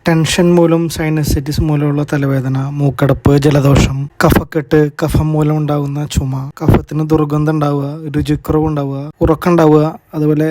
Tension മൂലം sinusitis മൂലമുള്ള തലവേദന, മൂക്കടപ്പ്, ജലദോഷം, കഫക്കെട്ട്, കഫം മൂലം ഉണ്ടാകുന്ന ചുമ, കഫത്തിന് ദുർഗന്ധം ഉണ്ടാവുക, രുചിക്കുറവ് ഉണ്ടാവുക, ഉറക്കം ഉണ്ടാവുക, അതുപോലെ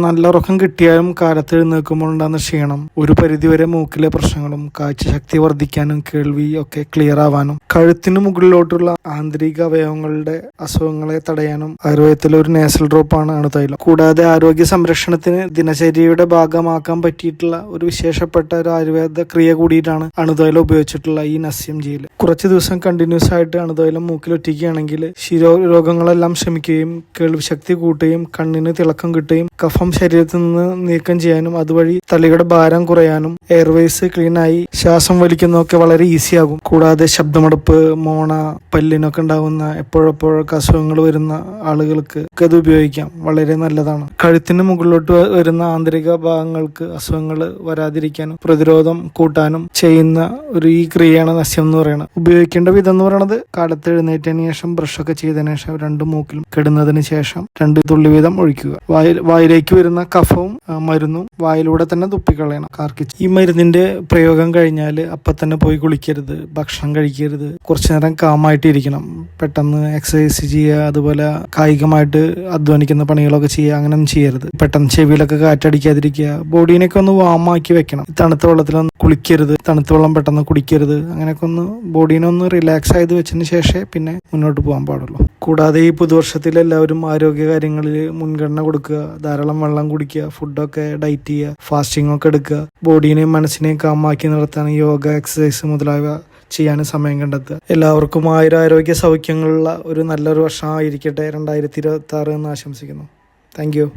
നല്ല ഉറക്കം കിട്ടിയാലും കാലത്ത് എഴുന്നേൽക്കുമ്പോൾ ഉണ്ടാകുന്ന ക്ഷീണം, ഒരു പരിധിവരെ മൂക്കിലെ പ്രശ്നങ്ങളും, കാഴ്ചശക്തി വർദ്ധിക്കാനും കേൾവി ഒക്കെ ക്ലിയർ ആവാനും, കഴുത്തിന് മുകളിലോട്ടുള്ള ആന്തരിക അവയവങ്ങളുടെ അസുഖങ്ങളെ തടയാനും ആയുർവേദത്തിലെ ഒരു നേസൽ ഡ്രോപ്പാണ് അണുതൈലം. കൂടാതെ ആരോഗ്യ സംരക്ഷണത്തിന് ദിനചര്യയുടെ ഭാഗമാക്കാൻ പറ്റിയിട്ടുള്ള ഒരു വിശേഷപ്പെട്ട ഒരു ആയുർവേദ ക്രിയ കൂടിയിട്ടാണ് അണുതൈലം ഉപയോഗിച്ചിട്ടുള്ള ഈ നസ്യം ചെയ്യൽ. കുറച്ച് ദിവസം കണ്ടിന്യൂസ് ആയിട്ട് അണുതൈലം മൂക്കിലൊറ്റിക്കുകയാണെങ്കിൽ ശിരോരോഗങ്ങളെല്ലാം ശമിക്കുകയും കേൾവി ശക്തി കൂട്ടുകയും കണ്ണിന് തിളക്കം കിട്ടുകയും കഫം ശരീരത്തിൽ നിന്ന് നീക്കം ചെയ്യാനും അതുവഴി തലയുടെ ഭാരം കുറയാനും എയർവേസ് ക്ലീനായി ശ്വാസം വലിക്കുന്നതൊക്കെ വളരെ ഈസി ആകും. കൂടാതെ ശബ്ദമടുപ്പ്, മോണ, പല്ലിനൊക്കെ ഉണ്ടാകുന്ന എപ്പോഴെപ്പോഴൊക്കെ അസുഖങ്ങൾ വരുന്ന ആളുകൾക്ക് അത് ഉപയോഗിക്കാം. വളരെ നല്ലതാണ്. കഴുത്തിന് മുകളിലോട്ട് വരുന്ന ആന്തരിക ഭാഗങ്ങൾക്ക് അസുഖങ്ങൾ വരാതിരിക്കാനും പ്രതിരോധം കൂട്ടാനും ചെയ്യുന്ന ഈ ക്രിയയാണ് നസ്യം എന്ന് പറയുന്നത്. ഉപയോഗിക്കേണ്ട വിധം എന്ന് പറയുന്നത് കാലത്ത് എഴുന്നേറ്റതിന് ശേഷം ബ്രഷൊക്കെ ചെയ്തതിനു ശേഷം 2 മൂക്കിലും കിടന്നതിന് ശേഷം 2 തുള്ളി വീതം ഒഴിക്കുക. വായിലേക്ക് വരുന്ന കഫവും മരുന്നും വായിലൂടെ തന്നെ തുപ്പിക്കളയണം, കാർക്കിച്ച്. ഈ മരുന്നിന്റെ പ്രയോഗം കഴിഞ്ഞാൽ അപ്പം തന്നെ പോയി കുളിക്കരുത്, ഭക്ഷണം കഴിക്കരുത്, കുറച്ചു നേരം കാമായിട്ടിരിക്കണം. പെട്ടെന്ന് എക്സസൈസ് ചെയ്യുക, അതുപോലെ കായികമായിട്ട് അധ്വാനിക്കുന്ന പണികളൊക്കെ ചെയ്യുക, അങ്ങനെയൊന്നും ചെയ്യരുത്. പെട്ടെന്ന് ചെവിയിലൊക്കെ കാറ്റടിക്കാതിരിക്കുക. ബോഡീനൊക്കെ ഒന്ന് വാമാക്കി വെക്കണം. തണുത്ത വെള്ളത്തിലൊന്നും കുളിക്കരുത്, തണുത്ത വെള്ളം പെട്ടെന്ന് കുടിക്കരുത്. അങ്ങനെയൊക്കെ ഒന്ന് ബോഡീനെ ഒന്ന് റിലാക്സ് ആയത് വെച്ചതിന് ശേഷമേ പിന്നെ മുന്നോട്ട് പോകാൻ പാടുള്ളൂ. കൂടാതെ ഈ പുതുവർഷത്തിൽ എല്ലാവരും ആരോഗ്യ കാര്യങ്ങളിൽ മുൻഗണന കൊടുക്കുക. ധാരാളം വെള്ളം കുടിക്കുക, ഫുഡൊക്കെ ഡയറ്റ് ചെയ്യുക, ഫാസ്റ്റിംഗ് ഒക്കെ എടുക്കുക. ബോഡീനെയും മനസ്സിനെയും കാമാക്കി നിർത്താൻ യോഗ, എക്സസൈസ് മുതലായവ ചെയ്യാനും സമയം കണ്ടെത്തുക. എല്ലാവർക്കും ആരോഗ്യ സൗഖ്യങ്ങളുള്ള ഒരു നല്ലൊരു വർഷമായിരിക്കട്ടെ 2026 എന്ന് ആശംസിക്കുന്നു. Thank you.